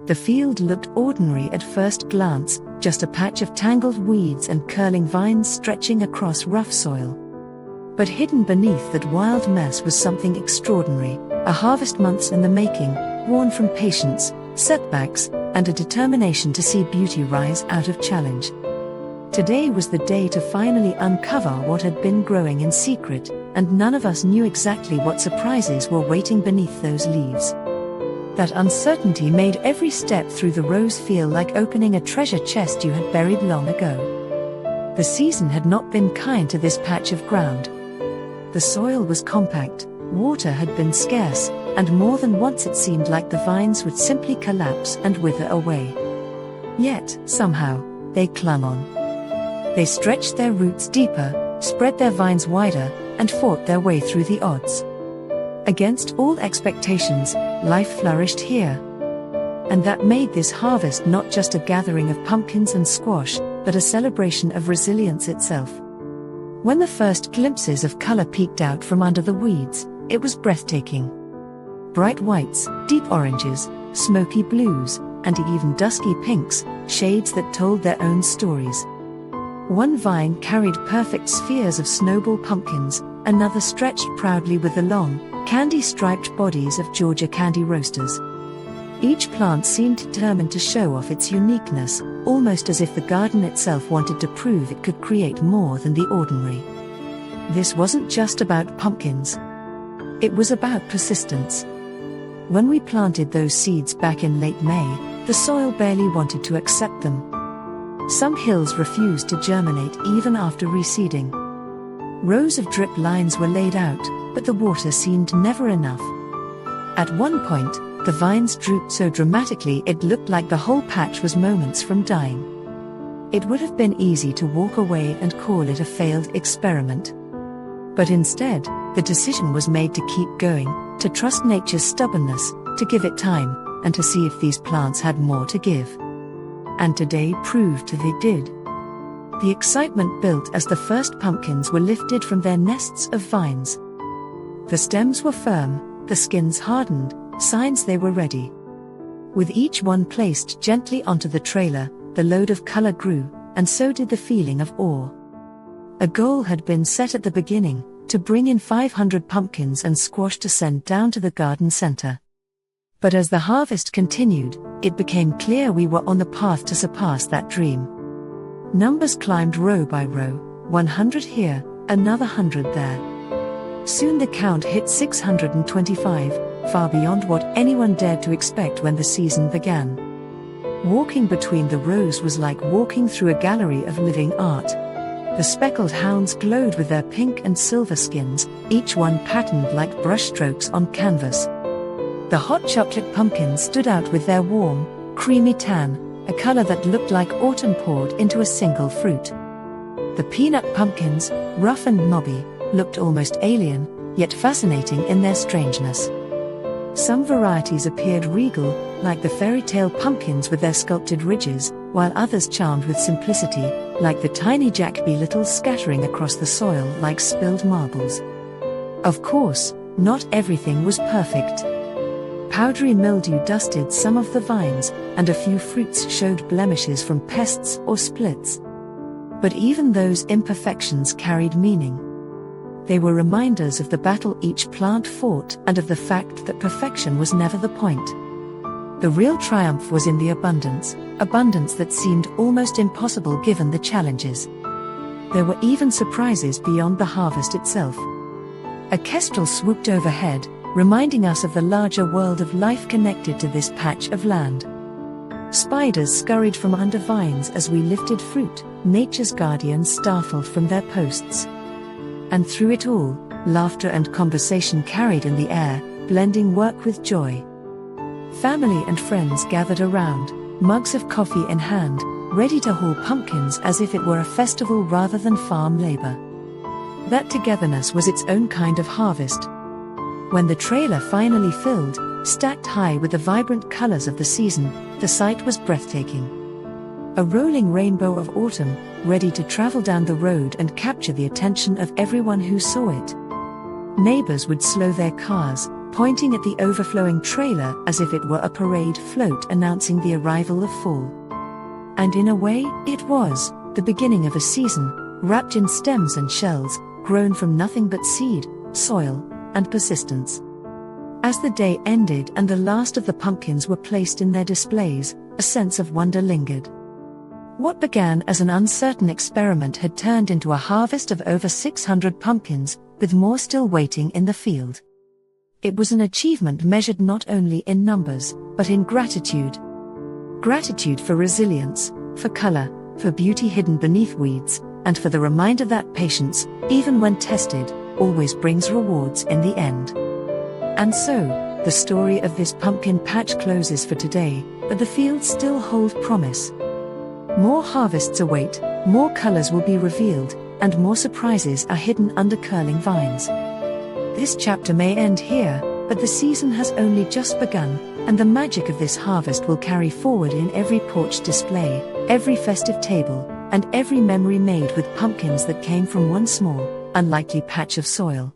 The field looked ordinary at first glance, just a patch of tangled weeds and curling vines stretching across rough soil. But hidden beneath that wild mess was something extraordinary, a harvest months in the making, born from patience, setbacks, and a determination to see beauty rise out of challenge. Today was the day to finally uncover what had been growing in secret, and none of us knew exactly what surprises were waiting beneath those leaves. That uncertainty made every step through the rows feel like opening a treasure chest you had buried long ago. The season had not been kind to this patch of ground. The soil was compact, water had been scarce, and more than once it seemed like the vines would simply collapse and wither away. Yet, somehow, they clung on. They stretched their roots deeper, spread their vines wider, and fought their way through the odds. Against all expectations, life flourished here. And that made this harvest not just a gathering of pumpkins and squash, but a celebration of resilience itself. When the first glimpses of color peeked out from under the weeds, it was breathtaking. Bright whites, deep oranges, smoky blues, and even dusky pinks, shades that told their own stories. One vine carried perfect spheres of snowball pumpkins, another stretched proudly with the long, candy-striped bodies of Georgia candy roasters. Each plant seemed determined to show off its uniqueness, almost as if the garden itself wanted to prove it could create more than the ordinary. This wasn't just about pumpkins. It was about persistence. When we planted those seeds back in late May, the soil barely wanted to accept them. Some hills refused to germinate even after reseeding. Rows of drip lines were laid out, but the water seemed never enough. At one point, the vines drooped so dramatically it looked like the whole patch was moments from dying. It would have been easy to walk away and call it a failed experiment. But instead, the decision was made to keep going, to trust nature's stubbornness, to give it time, and to see if these plants had more to give. And today proved they did. The excitement built as the first pumpkins were lifted from their nests of vines. The stems were firm, the skins hardened, signs they were ready. With each one placed gently onto the trailer, the load of color grew, and so did the feeling of awe. A goal had been set at the beginning, to bring in 500 pumpkins and squash to send down to the garden center. But as the harvest continued, it became clear we were on the path to surpass that dream. Numbers climbed row by row, 100 here, another 100 there. Soon the count hit 625, far beyond what anyone dared to expect when the season began. Walking between the rows was like walking through a gallery of living art. The speckled hounds glowed with their pink and silver skins, each one patterned like brushstrokes on canvas. The hot chocolate pumpkins stood out with their warm, creamy tan, a color that looked like autumn poured into a single fruit. The peanut pumpkins, rough and knobby, looked almost alien, yet fascinating in their strangeness. Some varieties appeared regal, like the fairy tale pumpkins with their sculpted ridges, while others charmed with simplicity, like the tiny Jacoby littles scattering across the soil like spilled marbles. Of course, not everything was perfect. Powdery mildew dusted some of the vines, and a few fruits showed blemishes from pests or splits. But even those imperfections carried meaning. They were reminders of the battle each plant fought and of the fact that perfection was never the point. The real triumph was in the abundance that seemed almost impossible given the challenges. There were even surprises beyond the harvest itself. A kestrel swooped overhead, reminding us of the larger world of life connected to this patch of land. Spiders scurried from under vines as we lifted fruit, nature's guardians startled from their posts. And through it all, laughter and conversation carried in the air, blending work with joy. Family and friends gathered around, mugs of coffee in hand, ready to haul pumpkins as if it were a festival rather than farm labor. That togetherness was its own kind of harvest. When the trailer finally filled, stacked high with the vibrant colors of the season, the sight was breathtaking. A rolling rainbow of autumn, ready to travel down the road and capture the attention of everyone who saw it. Neighbors would slow their cars, pointing at the overflowing trailer as if it were a parade float announcing the arrival of fall. And in a way, it was the beginning of a season, wrapped in stems and shells, grown from nothing but seed, soil, and persistence. As the day ended and the last of the pumpkins were placed in their displays, a sense of wonder lingered. What began as an uncertain experiment had turned into a harvest of over 600 pumpkins, with more still waiting in the field. It was an achievement measured not only in numbers, but in gratitude. Gratitude for resilience, for color, for beauty hidden beneath weeds, and for the reminder that patience, even when tested, always brings rewards in the end. And so, the story of this pumpkin patch closes for today, but the fields still hold promise. More harvests await, more colors will be revealed, and more surprises are hidden under curling vines. This chapter may end here, but the season has only just begun, and the magic of this harvest will carry forward in every porch display, every festive table, and every memory made with pumpkins that came from one small, unlikely patch of soil.